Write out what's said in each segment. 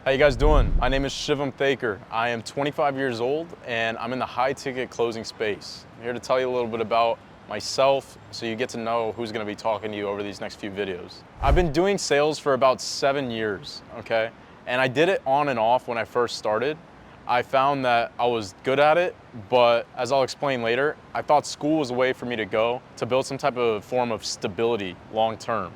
How you guys doing? My name is Shivam Thaker. I am 25 years old and I'm in the high ticket closing space. I'm here to tell you a little bit about myself so you get to know who's going to be talking to you over these next few videos. I've been doing sales for about 7 years, okay? And I did it on and off when I first started. I found that I was good at it, but as I'll explain later, I thought school was a way for me to go to build some type of form of stability long term.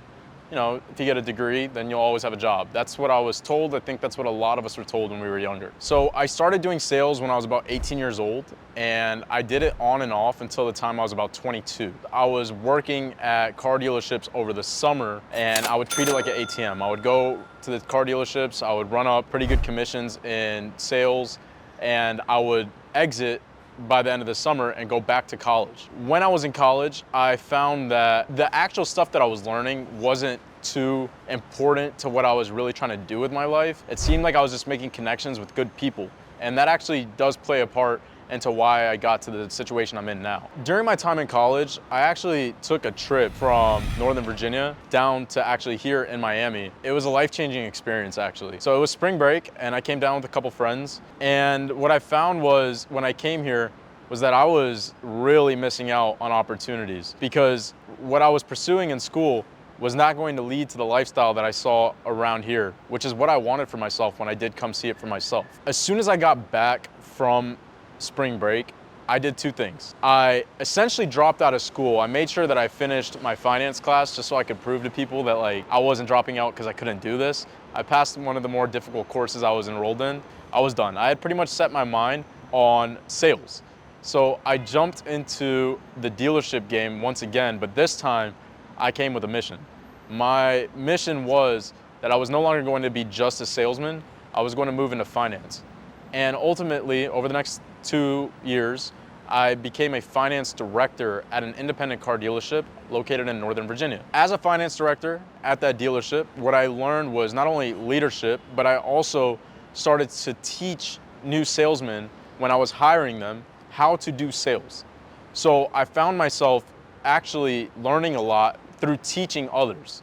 You know, if you get a degree, then you'll always have a job. That's what I was told. I think that's what a lot of us were told when we were younger. So I started doing sales when I was about 18 years old, and I did it on and off until the time I was about 22. I was working at car dealerships over the summer, and I would treat it like an ATM. I would go to the car dealerships, I would run up pretty good commissions in sales, and I would exit by the end of the summer and go back to college. When I was in college, I found that the actual stuff that I was learning wasn't too important to what I was really trying to do with my life. It seemed like I was just making connections with good people. And that actually does play a part into why I got to the situation I'm in now. During my time in college, I actually took a trip from Northern Virginia down to actually here in Miami. It was a life-changing experience, actually. So it was spring break, and I came down with a couple friends. And what I found was, when I came here, was that I was really missing out on opportunities, because what I was pursuing in school was not going to lead to the lifestyle that I saw around here, which is what I wanted for myself when I did come see it for myself. As soon as I got back from spring break, I did two things. I essentially dropped out of school. I made sure that I finished my finance class just so I could prove to people that I wasn't dropping out because I couldn't do this. I passed one of the more difficult courses I was enrolled in. I was done. I had pretty much set my mind on sales. So I jumped into the dealership game once again, but this time I came with a mission. My mission was that I was no longer going to be just a salesman. I was going to move into finance. And ultimately, over the next 2 years, I became a finance director at an independent car dealership located in Northern Virginia. As a finance director at that dealership, what I learned was not only leadership, but I also started to teach new salesmen, when I was hiring them, how to do sales. So I found myself actually learning a lot through teaching others.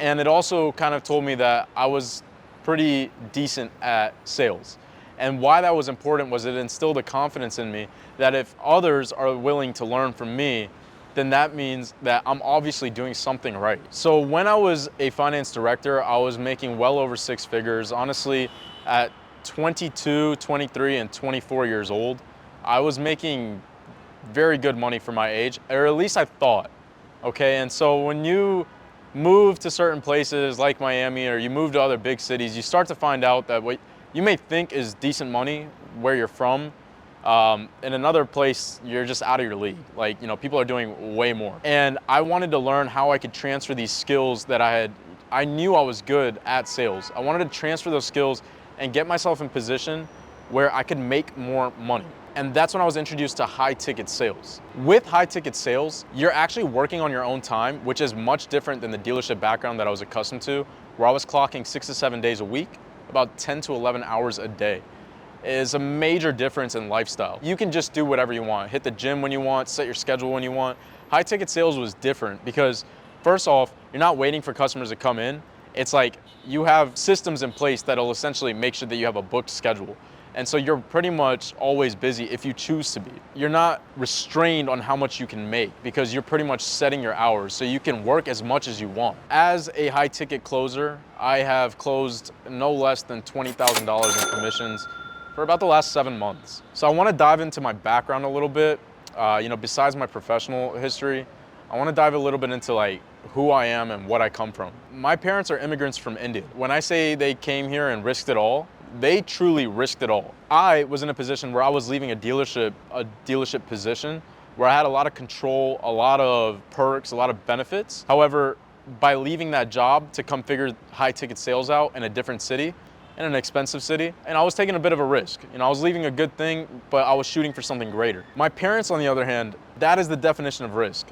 And it also kind of told me that I was pretty decent at sales. And why that was important was it instilled a confidence in me that if others are willing to learn from me, then that means that I'm obviously doing something right. So when I was a finance director, I was making well over 6 figures. Honestly, at 22, 23, and 24 years old, I was making very good money for my age, or at least I thought, okay? And so when you move to certain places like Miami, or you move to other big cities, you start to find out that what you may think is decent money where you're from, in another place, you're just out of your league. People are doing way more. And I wanted to learn how I could transfer these skills that I knew I was good at sales. I wanted to transfer those skills and get myself in position where I could make more money. And that's when I was introduced to high ticket sales. With high ticket sales, you're actually working on your own time, which is much different than the dealership background that I was accustomed to, where I was clocking 6 to 7 days a week, about 10 to 11 hours a day. It is a major difference in lifestyle. You can just do whatever you want, hit the gym when you want, set your schedule when you want. High ticket sales was different because, first off, you're not waiting for customers to come in. It's like you have systems in place that'll essentially make sure that you have a booked schedule. And so you're pretty much always busy if you choose to be. You're not restrained on how much you can make because you're pretty much setting your hours, so you can work as much as you want. As a high ticket closer, I have closed no less than $20,000 in commissions for about the last 7 months. So I want to dive into my background a little bit. Besides my professional history, I want to dive a little bit into who I am and what I come from. My parents are immigrants from India. When I say they came here and risked it all, they truly risked it all. I was in a position where I was leaving a dealership position where I had a lot of control, a lot of perks, a lot of benefits. However, by leaving that job to come figure high ticket sales out in a different city, in an expensive city, and I was taking a bit of a risk. I was leaving a good thing, but I was shooting for something greater. My parents, on the other hand, that is the definition of risk.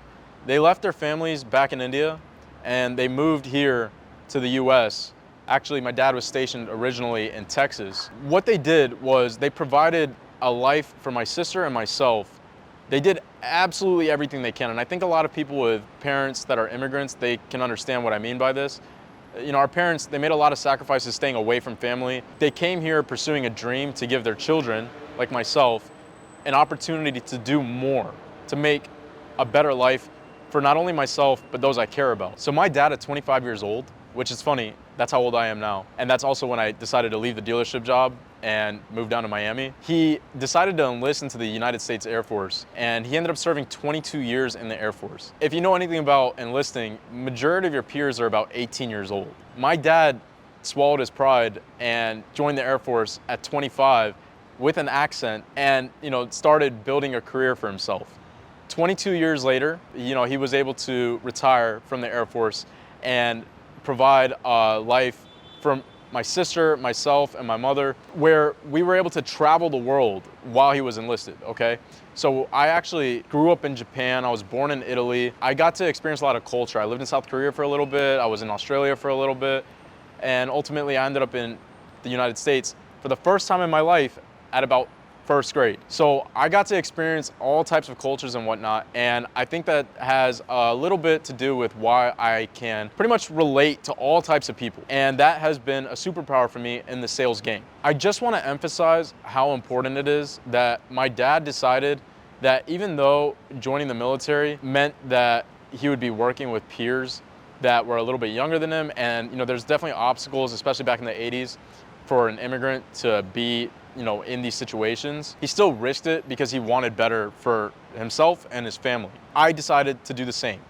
They left their families back in India and they moved here to the US. Actually, my dad was stationed originally in Texas. What they did was they provided a life for my sister and myself. They did absolutely everything they can. And I think a lot of people with parents that are immigrants, they can understand what I mean by this. You know, our parents, they made a lot of sacrifices staying away from family. They came here pursuing a dream to give their children, like myself, an opportunity to do more, to make a better life for not only myself, but those I care about. So my dad at 25 years old, which is funny, that's how old I am now. And that's also when I decided to leave the dealership job and move down to Miami. He decided to enlist into the United States Air Force, and he ended up serving 22 years in the Air Force. If you know anything about enlisting, majority of your peers are about 18 years old. My dad swallowed his pride and joined the Air Force at 25 with an accent and, you know, started building a career for himself. 22 years later, you know, he was able to retire from the Air Force and provide a life for my sister, myself, and my mother, where we were able to travel the world while he was enlisted, okay? So I actually grew up in Japan. I was born in Italy. I got to experience a lot of culture. I lived in South Korea for a little bit. I was in Australia for a little bit. And ultimately, I ended up in the United States for the first time in my life at about first grade. So I got to experience all types of cultures and whatnot, and I think that has a little bit to do with why I can pretty much relate to all types of people, and that has been a superpower for me in the sales game. I just want to emphasize how important it is that my dad decided that even though joining the military meant that he would be working with peers that were a little bit younger than him, and you know, there's definitely obstacles, especially back in the 80s, for an immigrant to be, you know, in these situations. He still risked it because he wanted better for himself and his family. I decided to do the same.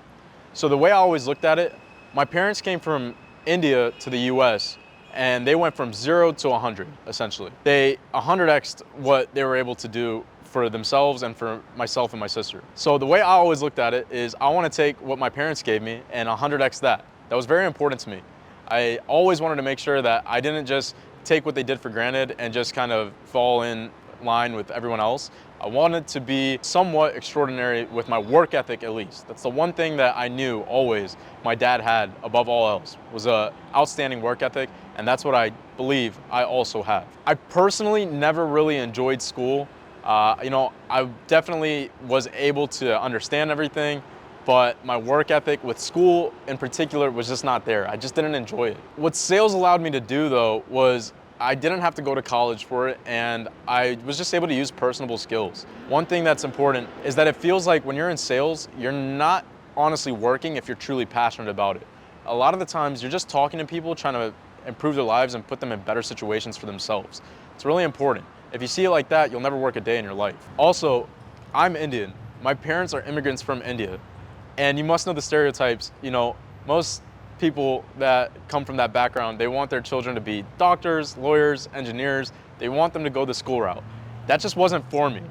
So the way I always looked at it, my parents came from India to the US, and they went from 0 to 100, essentially. They 100x'd what they were able to do for themselves and for myself and my sister. So the way I always looked at it is I want to take what my parents gave me and 100x that. That was very important to me. I always wanted to make sure that I didn't just take what they did for granted and just kind of fall in line with everyone else. I wanted to be somewhat extraordinary with my work ethic, at least. That's the one thing that I knew always my dad had above all else, was a outstanding work ethic, and that's what I believe I also have. I personally never really enjoyed school. You know, I definitely was able to understand everything, but my work ethic with school in particular was just not there. I just didn't enjoy it. What sales allowed me to do though was I didn't have to go to college for it, and I was just able to use personable skills. One thing that's important is that it feels like when you're in sales, you're not honestly working if you're truly passionate about it. A lot of the times you're just talking to people, trying to improve their lives and put them in better situations for themselves. It's really important. If you see it like that, you'll never work a day in your life. Also, I'm Indian. My parents are immigrants from India. And you must know the stereotypes. You know, most people that come from that background, they want their children to be doctors, lawyers, engineers. They want them to go the school route. That just wasn't for me.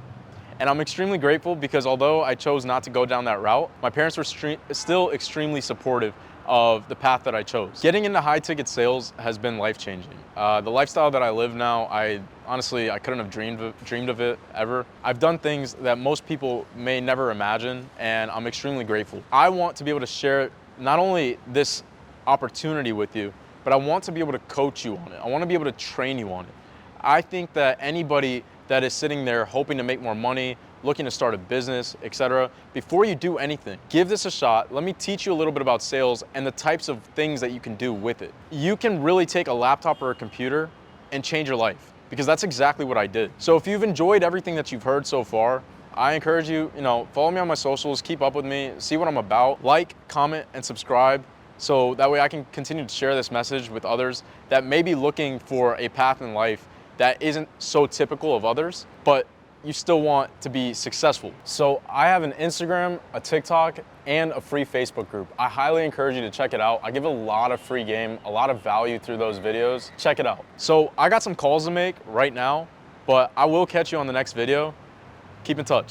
And I'm extremely grateful because although I chose not to go down that route, my parents were still extremely supportive of the path that I chose. Getting into high ticket sales has been life-changing. The lifestyle that I live now, honestly, I couldn't have dreamed of it ever. I've done things that most people may never imagine, and I'm extremely grateful. I want to be able to share not only this opportunity with you, but I want to be able to coach you on it. I want to be able to train you on it. I think that anybody that is sitting there hoping to make more money, looking to start a business, etc., before you do anything, give this a shot. Let me teach you a little bit about sales and the types of things that you can do with it. You can really take a laptop or a computer and change your life, because that's exactly what I did. So if you've enjoyed everything that you've heard so far, I encourage you, follow me on my socials, keep up with me, see what I'm about, like, comment, and subscribe, so that way I can continue to share this message with others that may be looking for a path in life that isn't so typical of others, but you still want to be successful. So I have an Instagram, a TikTok, and a free Facebook group. I highly encourage you to check it out. I give a lot of free game, a lot of value through those videos. Check it out. So I got some calls to make right now, but I will catch you on the next video. Keep in touch.